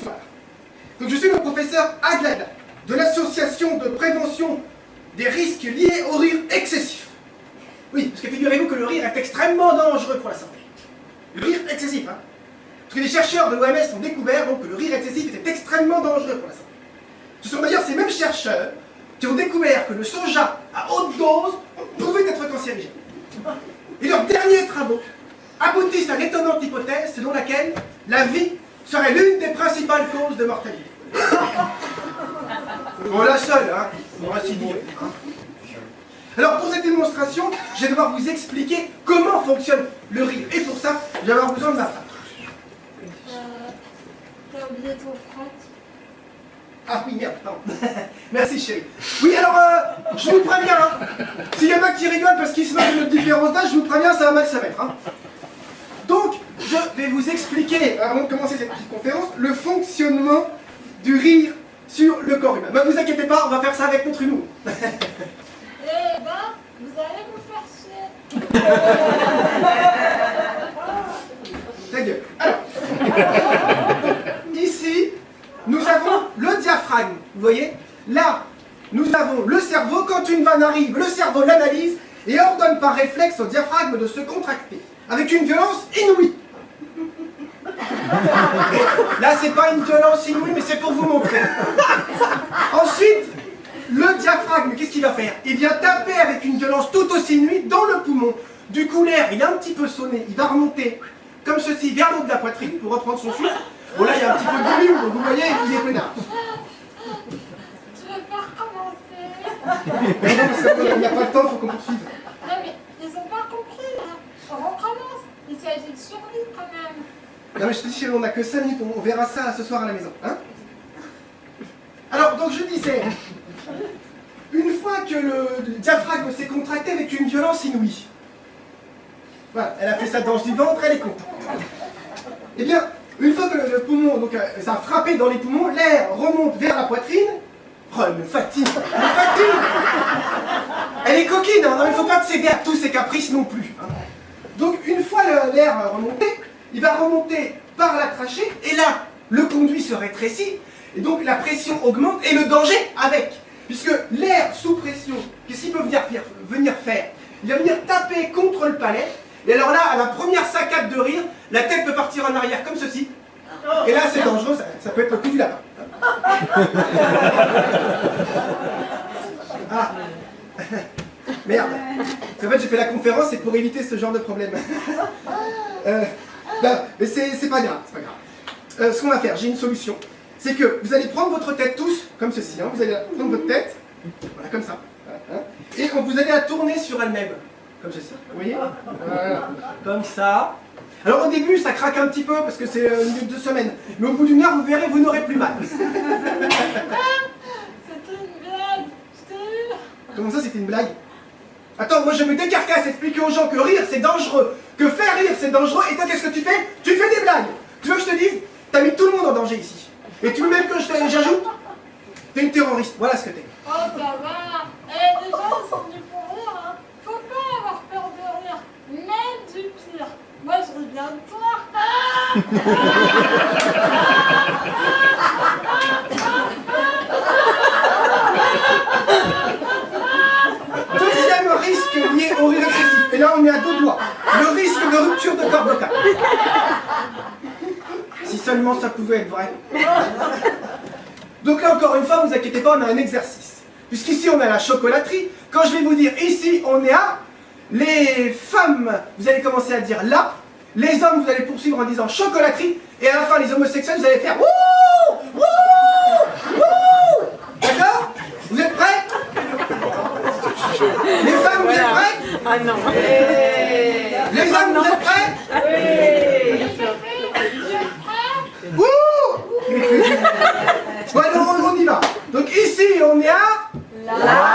Bonsoir. Donc je suis le professeur Aglada de l'association de prévention des risques liés au rire excessif. Oui, parce que figurez-vous que le rire est extrêmement dangereux pour la santé. Le rire excessif, hein. Parce que les chercheurs de l'OMS ont découvert donc, que le rire excessif était extrêmement dangereux pour la santé. Ce sont d'ailleurs ces mêmes chercheurs qui ont découvert que le soja à haute dose pouvait être cancérigène. Et leurs derniers travaux aboutissent à l'étonnante hypothèse selon laquelle la vie serait l'une des principales causes de mortalité. Bon, la seule, hein, pour ainsi dire. Alors, pour cette démonstration, je vais devoir vous expliquer comment fonctionne le rire. Et pour ça, je vais avoir besoin de ma femme. T'as oublié ton frotte. Ah oui, merde, pardon. Merci, chérie. Oui, alors, je vous préviens, hein, s'il y en a qui rigolent parce qu'ils se moquent de notre différence d'âge, je vous préviens, ça va mal se mettre. Hein. Donc, je vais vous expliquer, avant de commencer cette petite conférence, le fonctionnement du rire sur le corps humain. Ne vous inquiétez pas, on va faire ça avec notre humour. Eh ben, vous allez vous faire chier. Ta gueule. Alors, ici, nous avons le diaphragme. Vous voyez? Là, nous avons le cerveau. Quand une vanne arrive, le cerveau l'analyse et ordonne par réflexe au diaphragme de se contracter. Avec une violence inouïe. Là, c'est pas une violence inouïe, mais c'est pour vous montrer. Ensuite, le diaphragme, qu'est-ce qu'il va faire? Il vient taper avec une violence tout aussi inouïe dans le poumon. Du coup, l'air, il est un petit peu sonné. Il va remonter comme ceci vers le haut de la poitrine pour reprendre son souffle. Bon, là, il y a un petit peu de volume, donc vous voyez, il est peinard. Tu veux pas recommencer? Mais non, parce qu'il n'y a pas de temps, il faut qu'on poursuive. Non mais, ils ont pas compris là. On recommence. Il s'agit de survie quand même. Non mais je te dis chérie, on n'a que 5 minutes, on verra ça ce soir à la maison. Hein? Alors, donc je disais, une fois que le diaphragme s'est contracté avec une violence inouïe, voilà, elle a fait sa danse du ventre, elle est contente. Eh bien, une fois que le poumon, donc ça a frappé dans les poumons, l'air remonte vers la poitrine. Oh, elle me fatigue, elle me fatigue. Elle est coquine, hein, non, il ne faut pas te céder à tous ses caprices non plus. Hein. Donc, une fois l'air remonté, il va remonter par la trachée, et là, le conduit se rétrécit, et donc la pression augmente, et le danger avec. Puisque l'air sous pression, qu'est-ce qu'il peut venir faire? Il va venir taper contre le palais, et alors là, à la première saccade de rire, la tête peut partir en arrière comme ceci, et là c'est dangereux, ça peut être le coup du lapin. Ah. Merde. En fait, j'ai fait la conférence, c'est pour éviter ce genre de problème. Mais c'est pas grave, c'est pas grave. Ce qu'on va faire, j'ai une solution. C'est que vous allez prendre votre tête tous, comme ceci. Hein, vous allez prendre votre tête, voilà, comme ça. Hein, et vous allez la tourner sur elle-même, comme ceci. Vous voyez? Voilà, comme ça. Alors au début, ça craque un petit peu, parce que c'est une minute de semaine. Mais au bout d'une heure, vous verrez, vous n'aurez plus mal. C'était une blague. Je t'ai eu. Comment ça, c'était une blague? Attends, moi je me décarcasse à expliquer aux gens que rire c'est dangereux, que faire rire c'est dangereux, et toi qu'est-ce que tu fais? Tu fais des blagues. Tu veux que je te dise? T'as mis tout le monde en danger ici. Et tu veux même que j'ajoute? T'es une terroriste, voilà ce que t'es. Oh, ça va. Eh, les gens ils sont venus pour rire. Hein. Faut pas avoir peur de rire. Même du pire. Moi, je ris bien de toi. Deuxième risque lié au rire excessif. Et là on est à 2 doigts. Le risque de rupture de corps vocal. Si seulement ça pouvait être vrai. Donc là encore une fois, vous inquiétez pas, on a un exercice. Puisqu'ici on a la chocolaterie. Quand je vais vous dire ici on est à, les femmes, vous allez commencer à dire là. Les hommes, vous allez poursuivre en disant chocolaterie. Et à la fin, les homosexuels, vous allez faire wouh, wouh, wouh. D'accord? Vous êtes prêts? Les femmes, vous êtes prêts? Ah non. Les hommes, vous êtes prêts? Oui. Wouh. Bon, alors, on y va. Donc ici, on est à... Là.